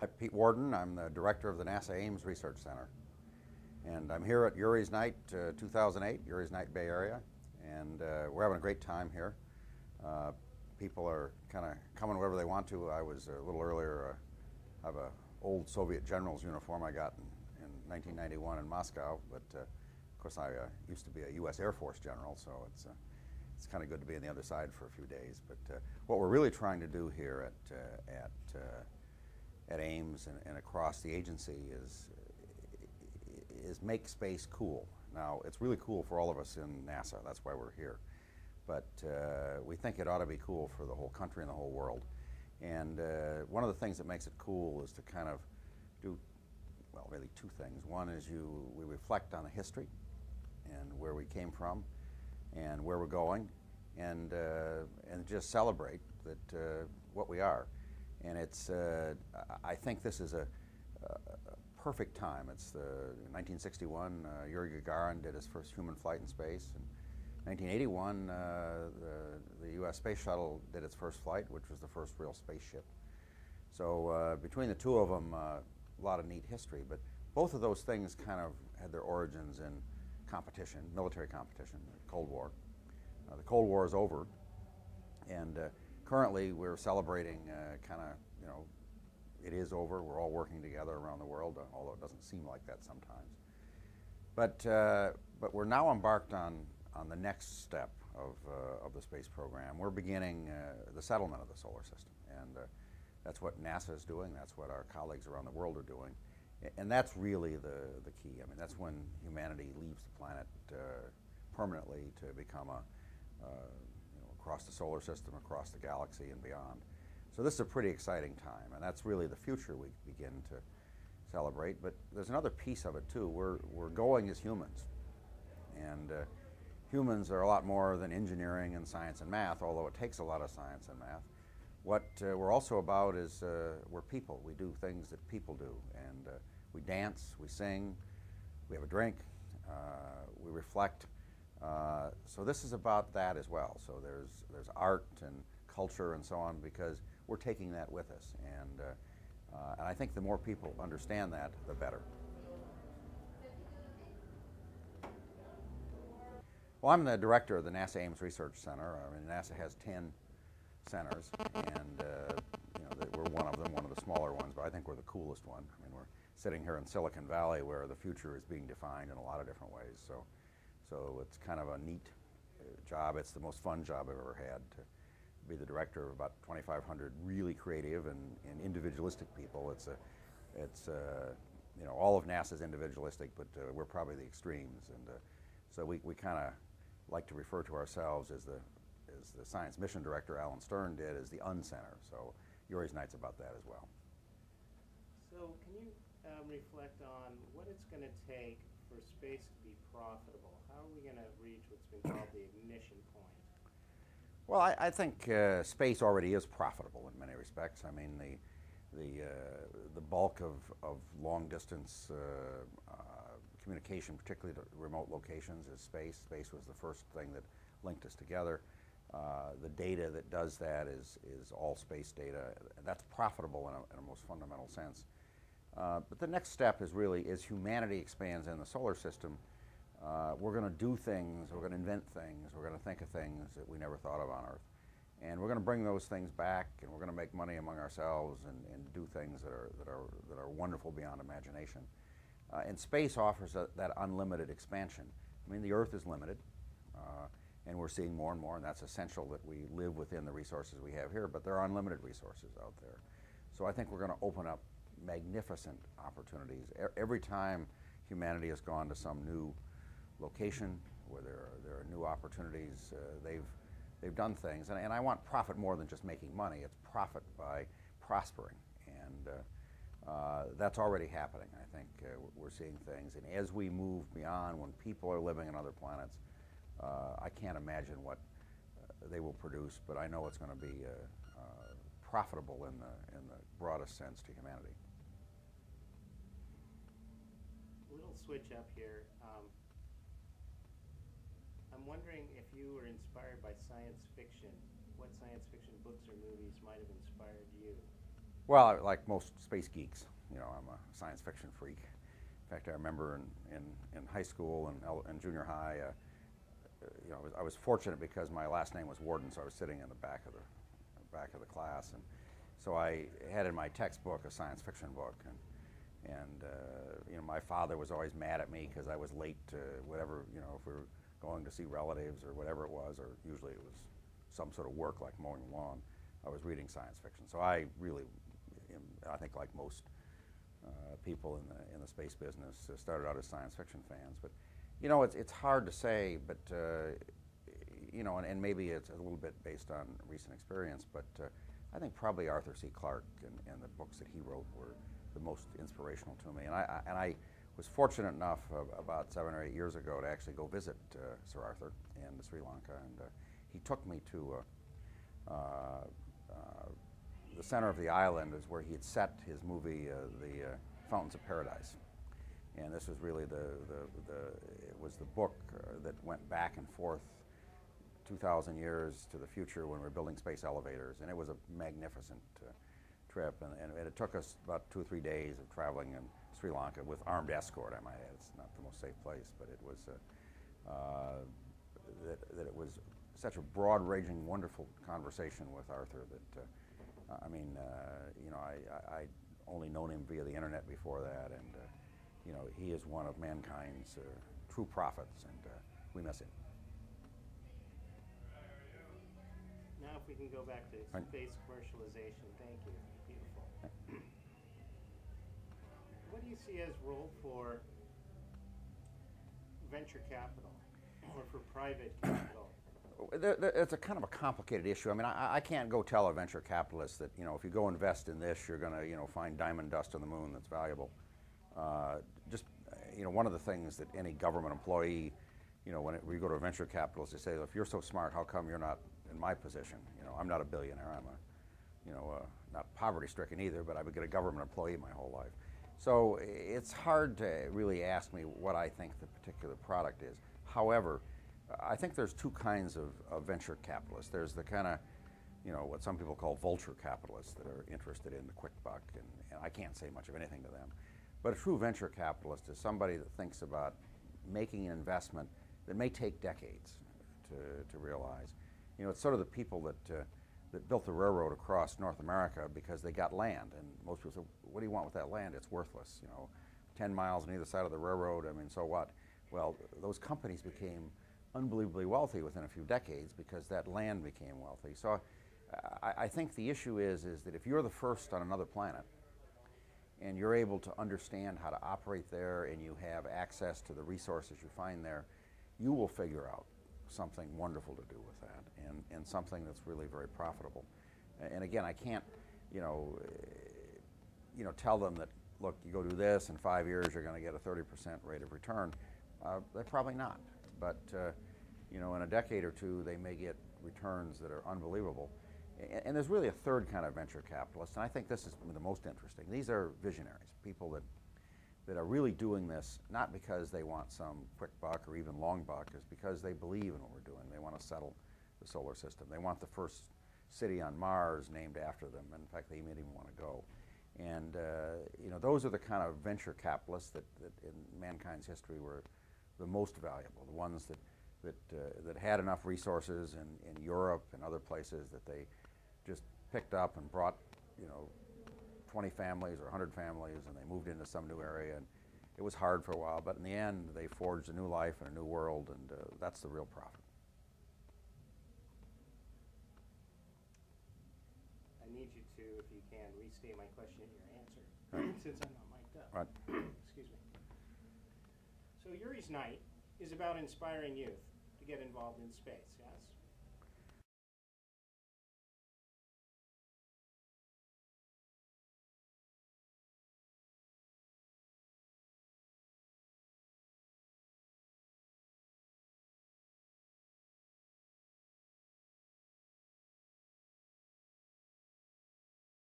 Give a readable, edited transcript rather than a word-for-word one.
I'm Pete Worden. I'm the director of the NASA Ames Research Center. And I'm here at Yuri's Night 2008, Yuri's Night Bay Area. And we're having a great time here. People are kind of coming wherever they want to. I was a little earlier, I have an old Soviet general's uniform I got in 1991 in Moscow. But of course I used to be a U.S. Air Force general, so it's kind of good to be on the other side for a few days. But what we're really trying to do here at Ames and across the agency is make space cool. Now, it's really cool for all of us in NASA. That's why we're here. But we think it ought to be cool for the whole country and the whole world. And one of the things that makes it cool is to kind of do, well, really two things. One is we reflect on the history and where we came from and where we're going, and just celebrate that what we are. And it's, I think this is a perfect time. It's 1961, Yuri Gagarin did his first human flight in space. In 1981, the U.S. Space Shuttle did its first flight, which was the first real spaceship. So between the two of them, a lot of neat history. But both of those things kind of had their origins in competition, military competition, the Cold War. The Cold War is over, and currently we're celebrating it is over. We're all working together around the world, although it doesn't seem like that sometimes. But we're now embarked on the next step of the space program. We're beginning the settlement of the solar system, and that's what NASA is doing. That's what our colleagues around the world are doing, and that's really the key. I mean, that's when humanity leaves the planet permanently to become across the solar system, across the galaxy, and beyond. So this is a pretty exciting time, and that's really the future we begin to celebrate. But there's another piece of it too. We're going as humans, and humans are a lot more than engineering and science and math, although it takes a lot of science and math. What we're also about is we're people. We do things that people do, and we dance, we sing, we have a drink, we reflect. So this is about that as well. So there's art and culture and so on, because we're taking that with us, and I think the more people understand that, the better. Well, I'm the director of the NASA Ames Research Center. I mean, NASA has 10 centers, and we're one of them, one of the smaller ones, but I think we're the coolest one. I mean, we're sitting here in Silicon Valley, where the future is being defined in a lot of different ways. So it's kind of a neat job. It's the most fun job I've ever had, to be the director of about 2,500 really creative and individualistic people. All of NASA is individualistic, but we're probably the extremes, and so we kind of like to refer to ourselves as the science mission director Alan Stern did, as the uncenter. So Yuri's Night's about that as well. So can you reflect on what it's going to take for space to be profitable? How are we going to reach what's been called the ignition point? Well, I think space already is profitable in many respects. I mean, the bulk of long-distance communication, particularly to remote locations, is space. Space was the first thing that linked us together. The data that does that is all space data. That's profitable in a most fundamental sense. But the next step is really, as humanity expands in the solar system, we're going to do things, we're going to invent things, we're going to think of things that we never thought of on Earth. And we're going to bring those things back, and we're going to make money among ourselves and do things that are wonderful beyond imagination. And space offers that unlimited expansion. I mean, the Earth is limited, and we're seeing more and more, and that's essential that we live within the resources we have here, but there are unlimited resources out there. So I think we're going to open up magnificent opportunities. Every time humanity has gone to some new location where there are new opportunities, they've done things, and I want profit more than just making money. It's profit by prospering, and that's already happening. I think we're seeing things, and as we move beyond, when people are living on other planets, I can't imagine what they will produce, but I know it's going to be profitable in the broadest sense to humanity. A little switch up here. I'm wondering if you were inspired by science fiction, what science fiction books or movies might have inspired you? Well, like most space geeks, I'm a science fiction freak. In fact, I remember in high school and junior high, I was fortunate because my last name was Worden, so I was sitting in the back of the class, and so I had in my textbook a science fiction book, and my father was always mad at me because I was late to whatever, if we were going to see relatives or whatever it was, or usually it was some sort of work like mowing the lawn. I was reading science fiction, so I really, I think like most people in the space business, started out as science fiction fans. But it's hard to say, but and maybe it's a little bit based on recent experience, but I think probably Arthur C. Clarke and the books that he wrote were the most inspirational to me. And I was fortunate enough about 7 or 8 years ago to actually go visit Sir Arthur in Sri Lanka, and he took me to the center of the island is where he had set his movie, The Fountains of Paradise. And this was really it was the book that went back and forth 2,000 years to the future when we were building space elevators, and it was a magnificent trip. And it took us about 2 or 3 days of traveling in Sri Lanka with armed escort. I might add, it's not the most safe place, but it was that it was such a broad-ranging, wonderful conversation with Arthur that I'd only known him via the internet before that, and he is one of mankind's true prophets, and we miss him. Now if we can go back to space commercialization. Thank you. Beautiful. What do you see as role for venture capital or for private capital? It's a kind of a complicated issue. I mean, I can't go tell a venture capitalist that, if you go invest in this, you're going to, find diamond dust on the moon that's valuable. One of the things that any government employee, when we go to a venture capitalist, they say, if you're so smart, how come you're not in my position? I'm not a billionaire. I'm not poverty-stricken either, but I've been a government employee my whole life. So it's hard to really ask me what I think the particular product is. However, I think there's two kinds of venture capitalists. There's the kind of, what some people call vulture capitalists that are interested in the quick buck, and I can't say much of anything to them. But a true venture capitalist is somebody that thinks about making an investment that may take decades to realize. It's sort of the people that built the railroad across North America because they got land, and most people say, what do you want with that land? It's worthless. 10 miles on either side of the railroad, I mean, so what? Well, those companies became unbelievably wealthy within a few decades because that land became wealthy. So I think the issue is that if you're the first on another planet and you're able to understand how to operate there and you have access to the resources you find there, you will figure out something wonderful to do with that, and something that's really very profitable. And again, I can't, tell them that, look, you go do this, in 5 years you're going to get a 30% rate of return. They're probably not. But in a decade or two, they may get returns that are unbelievable. And there's really a third kind of venture capitalist, and I think this is the most interesting. These are visionaries, people that are really doing this not because they want some quick buck or even long buck, it's because they believe in what we're doing. They want to settle the solar system. They want the first city on Mars named after them. In fact, they may even want to go. And those are the kind of venture capitalists that in mankind's history were the most valuable, the ones that had enough resources in Europe and other places that they just picked up and brought 20 families or 100 families, and they moved into some new area, and it was hard for a while, but in the end they forged a new life and a new world, and that's the real profit. I need you to, if you can, restate my question and your answer, since I'm not mic'd up. Right. Excuse me. So Yuri's Night is about inspiring youth to get involved in space, yes?